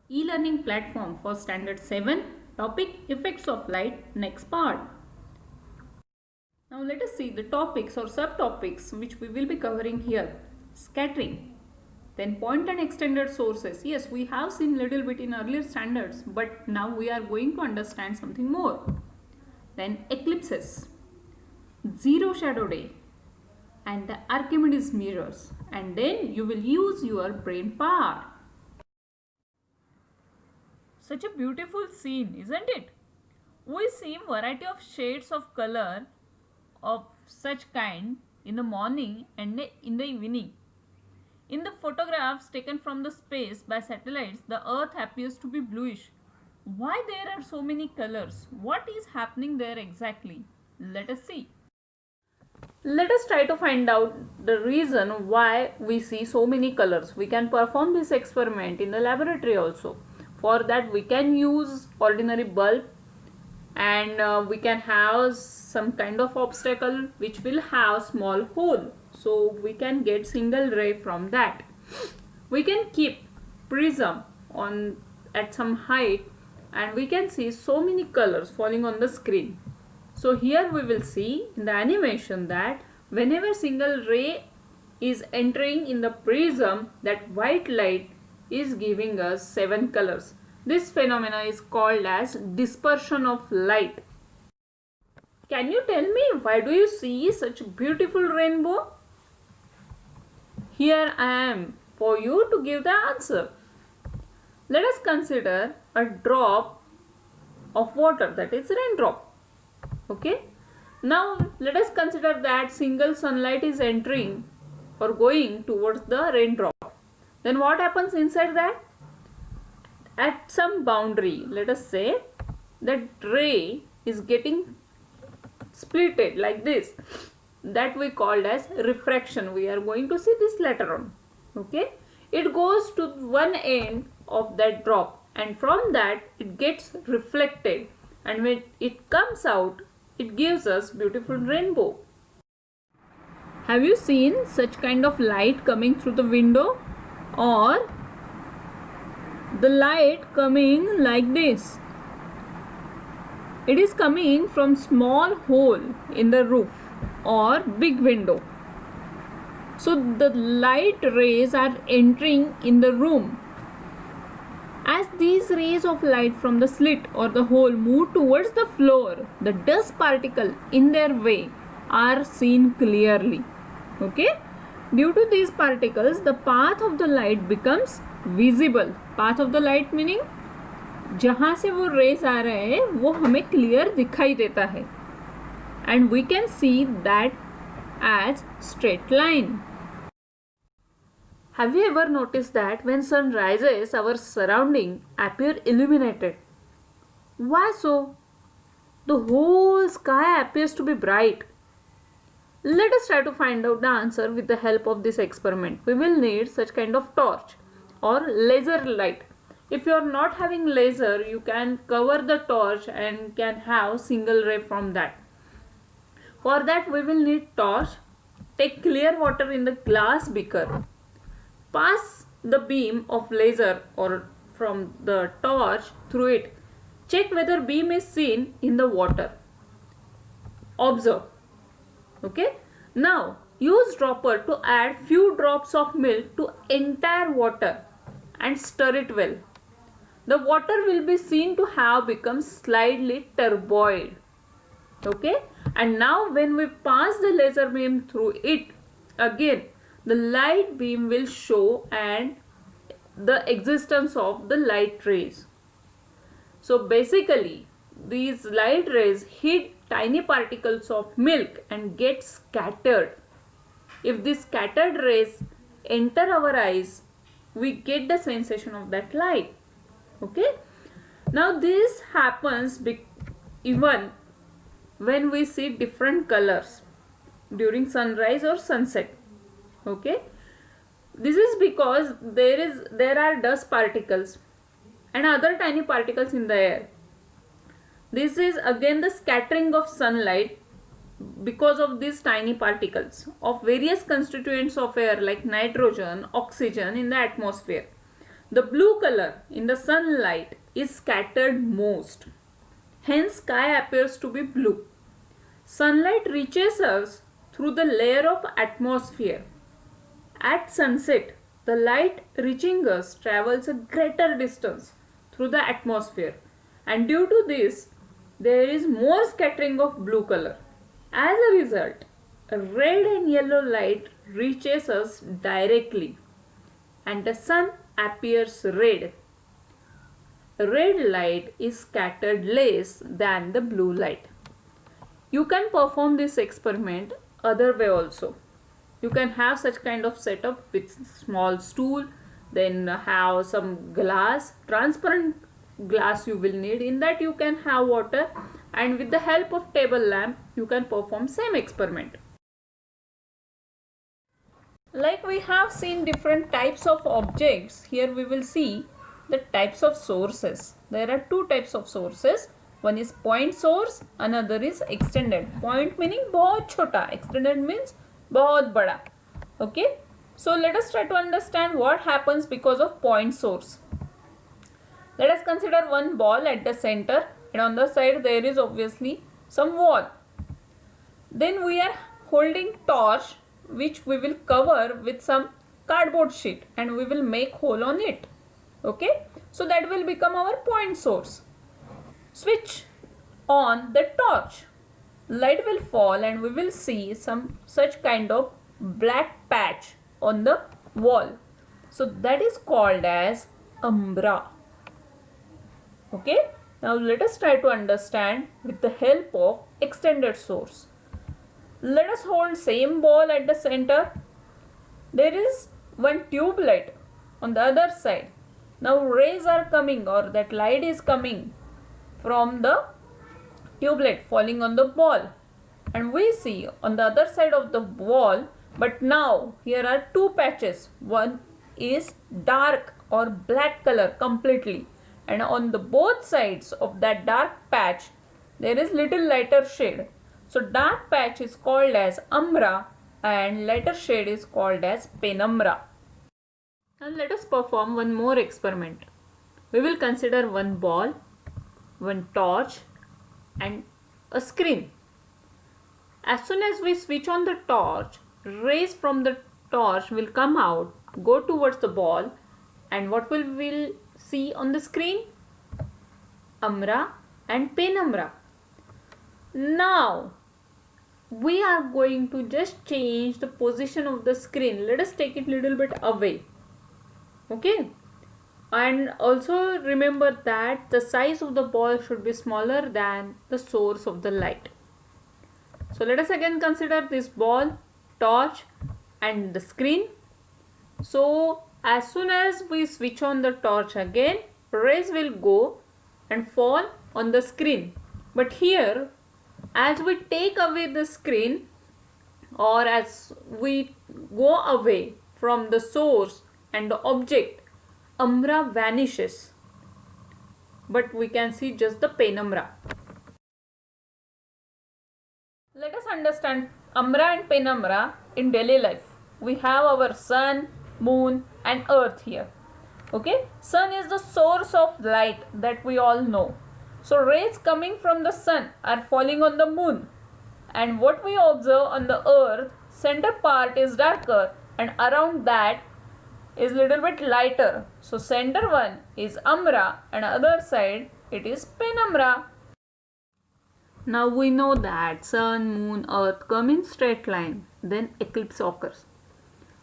E-learning platform for standard 7, topic effects of light, next part. Now let us see the topics or subtopics which we will be covering here. Scattering, then point and extended sources. Yes, we have seen little bit in earlier standards, but now we are going to understand something more. Then eclipses, zero shadow day, and the Archimedes mirrors, and then you will use your brain power. Such a beautiful scene, isn't it? We see variety of shades of color of such kind in the morning and in the evening. In the photographs taken from the space by satellites, the earth appears to be bluish. Why there are so many colors? What is happening there exactly? Let us see. Let us try to find out the reason why we see so many colors. We can perform this experiment in the laboratory also. For that we can use ordinary bulb, and we can have some kind of obstacle which will have small hole, so we can get single ray from that. We can keep prism on at some height and we can see so many colors falling on the screen. So here we will see in the animation that whenever single ray is entering in the prism, that white light is giving us 7 colors. This phenomena is called as dispersion of light. Can you tell me why do you see such beautiful rainbow? Here I am for you to give the answer. Let us consider a drop of water, that is raindrop. Okay. Now let us consider that single sunlight is entering or going towards the raindrop. Then what happens inside that? At some boundary, let us say that ray is getting splitted like this, that we called as refraction. We are going to see this later on. Okay, it goes to one end of that drop and from that it gets reflected, and when it comes out it gives us beautiful rainbow. Have you seen such kind of light coming through the window, or the light coming like this? It is coming from small hole in the roof or big window. So the light rays are entering in the room. As these rays of light from the slit or the hole move towards the floor, the dust particle in their way are seen clearly. Okay? Due to these particles, the path of the light becomes visible. Path of the light meaning जहाँ से वो race आ रहे हैं वो हमें clear दिखाई देता है, and we can see that as straight line. Have you ever noticed that when sun rises, our surrounding appear illuminated? Why so? The whole sky appears to be bright. Let us try to find out the answer with the help of this experiment. We will need such kind of torch or laser light. If you are not having laser, you can cover the torch and can have single ray from that. For that we will need torch. Take clear water in the glass beaker. Pass the beam of laser or from the torch through it. Check whether beam is seen in the water. Observe. Okay. Now use dropper to add few drops of milk to entire water and stir it well. The water will be seen to have become slightly turboiled. Okay, and now when we pass the laser beam through it, again the light beam will show and the existence of the light rays. So basically these light rays hit tiny particles of milk and get scattered. If these scattered rays enter our eyes, we get the sensation of that light. Okay, now this happens even when we see different colors during sunrise or sunset. Okay, this is because there are dust particles and other tiny particles in the air. This is again the scattering of sunlight because of these tiny particles of various constituents of air like nitrogen, oxygen in the atmosphere. The blue color in the sunlight is scattered most. Hence sky appears to be blue. Sunlight reaches us through the layer of atmosphere. At sunset, the light reaching us travels a greater distance through the atmosphere, and due to this, there is more scattering of blue color. As a result, red and yellow light reaches us directly, and the sun appears red. Red light is scattered less than the blue light. You can perform this experiment other way also. You can have such kind of setup with small stool, then have some glass, transparent glass you will need. In that you can have water, and with the help of table lamp you can perform same experiment. Like we have seen different types of objects, here we will see the types of sources. There are two types of sources. One is point source, another is extended. Point meaning बहुत छोटा, extended means बहुत बड़ा. Okay, so let us try to understand what happens because of point source. Let us consider one ball at the center, and on the side there is obviously some wall. Then we are holding torch, which we will cover with some cardboard sheet, and we will make hole on it. Okay, so that will become our point source. Switch on the torch, light will fall and we will see some such kind of black patch on the wall. So that is called as umbra. Okay, now let us try to understand with the help of extended source. Let us hold same ball at the center. There is one tube light on the other side. Now rays are coming, or that light is coming from the tube light falling on the ball, and we see on the other side of the wall, but now here are two patches. One is dark or black color completely, and on the both sides of that dark patch there is little lighter shade. So dark patch is called as umbra and lighter shade is called as penumbra. Now let us perform one more experiment. We will consider one ball, one torch and a screen. As soon as we switch on the torch, rays from the torch will come out, go towards the ball, and what we will see on the screen? Umbra and penumbra. Now we are going to just change the position of the screen. Let us take it little bit away. Okay, and also remember that the size of the ball should be smaller than the source of the light. So let us again consider this ball, torch and the screen. So as soon as we switch on the torch again, rays will go and fall on the screen. But here, as we take away the screen, or as we go away from the source and the object, umbra vanishes, but we can see just the penumbra. Let us understand umbra and penumbra in daily life. We have our sun, moon and earth here. Okay, sun is the source of light that we all know. So rays coming from the sun are falling on the moon, and what we observe on the earth, center part is darker and around that is little bit lighter. So center one is umbra and other side it is penumbra. Now we know that sun, moon, earth come in straight line, then eclipse occurs.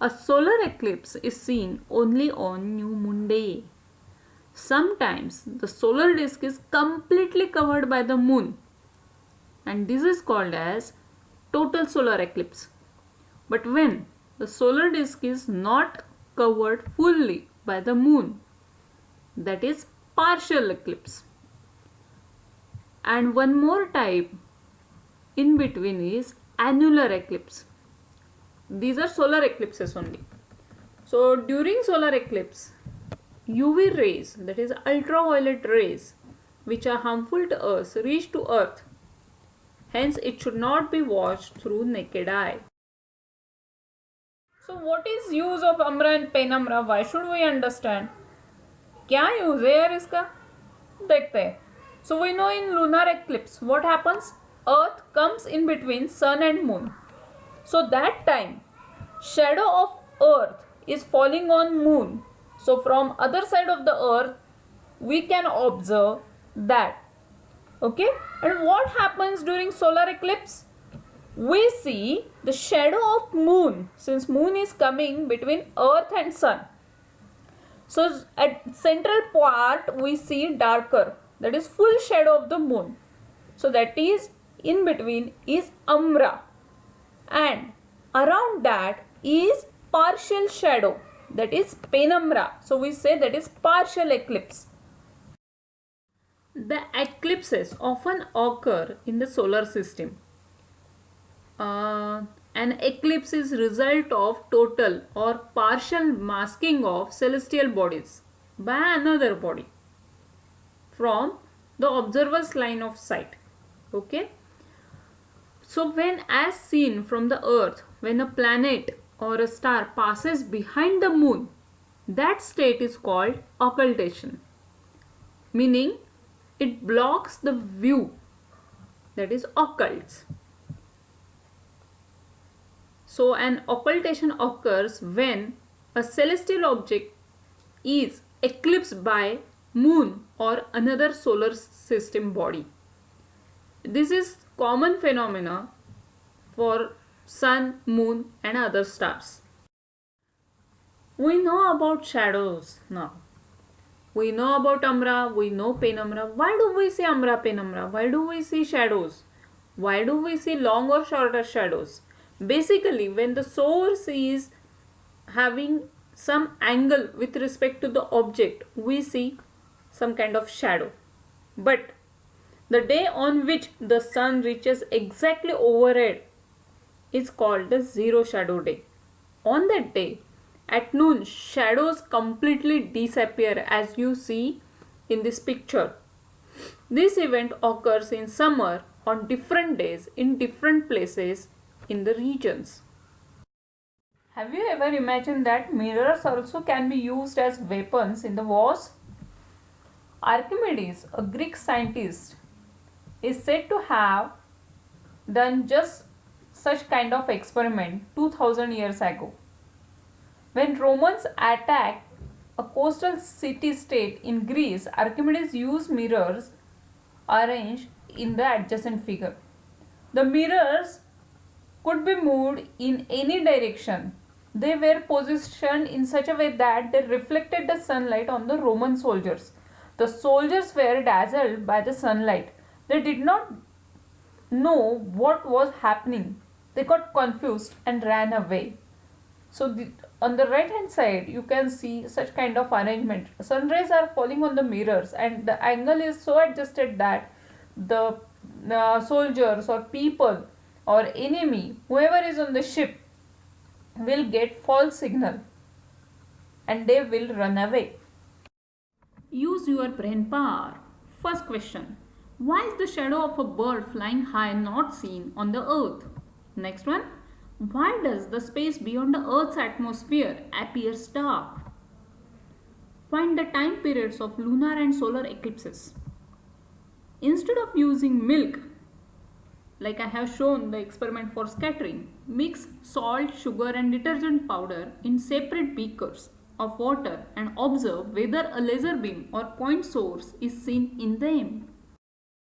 A solar eclipse is seen only on new moon day. Sometimes the solar disk is completely covered by the moon, and this is called as total solar eclipse. But when the solar disk is not covered fully by the moon, that is partial eclipse. And one more type in between is annular eclipse. These are solar eclipses only. So during solar eclipse, UV rays, that is ultraviolet rays, which are harmful to us, reach to earth. Hence it should not be watched through naked eye. So what is use of umbra and penumbra? Why should we understand? क्या use है यार इसका, देखते हैं. So we know in lunar eclipse what happens? Earth comes in between sun and moon. So that time shadow of earth is falling on moon. So from other side of the earth we can observe that. Okay, and what happens during solar eclipse? We see the shadow of moon, since moon is coming between earth and sun. So at central part we see darker, that is full shadow of the moon. So that is in between is umbra, and around that is partial shadow, that is penumbra. So we say that is partial eclipse. The eclipses often occur in the solar system. An eclipse is result of total or partial masking of celestial bodies by another body from the observer's line of sight. Okay. So when, as seen from the earth, when a planet or a star passes behind the moon, that state is called occultation, meaning it blocks the view, that is occults. So an occultation occurs when a celestial object is eclipsed by moon or another solar system body. This is common phenomena for sun, moon and other stars. We know about shadows now. We know about umbra, we know penumbra. Why do we see umbra, penumbra? Why do we see shadows? Why do we see long or shorter shadows? Basically, when the source is having some angle with respect to the object, we see some kind of shadow. But the day on which the sun reaches exactly overhead is called the zero shadow day. On that day, at noon, shadows completely disappear, as you see in this picture. This event occurs in summer on different days in different places in the regions. Have you ever imagined that mirrors also can be used as weapons in the wars? Archimedes, a Greek scientist, is said to have done just such kind of experiment 2000 years ago. When Romans attacked a coastal city-state in Greece, Archimedes used mirrors arranged in the adjacent figure. The mirrors could be moved in any direction. They were positioned in such a way that they reflected the sunlight on the Roman soldiers. The soldiers were dazzled by the sunlight. They did not know what was happening. They got confused and ran away. So on the right hand side you can see such kind of arrangement. Sun rays are falling on the mirrors and the angle is so adjusted that the soldiers or people or enemy, whoever is on the ship, will get false signal and they will run away. Use your brain power. First question. Why is the shadow of a bird flying high not seen on the earth? Next one. Why does the space beyond the earth's atmosphere appears dark? Find the time periods of lunar and solar eclipses. Instead of using milk, like I have shown the experiment for scattering, mix salt, sugar and detergent powder in separate beakers of water and observe whether a laser beam or point source is seen in them.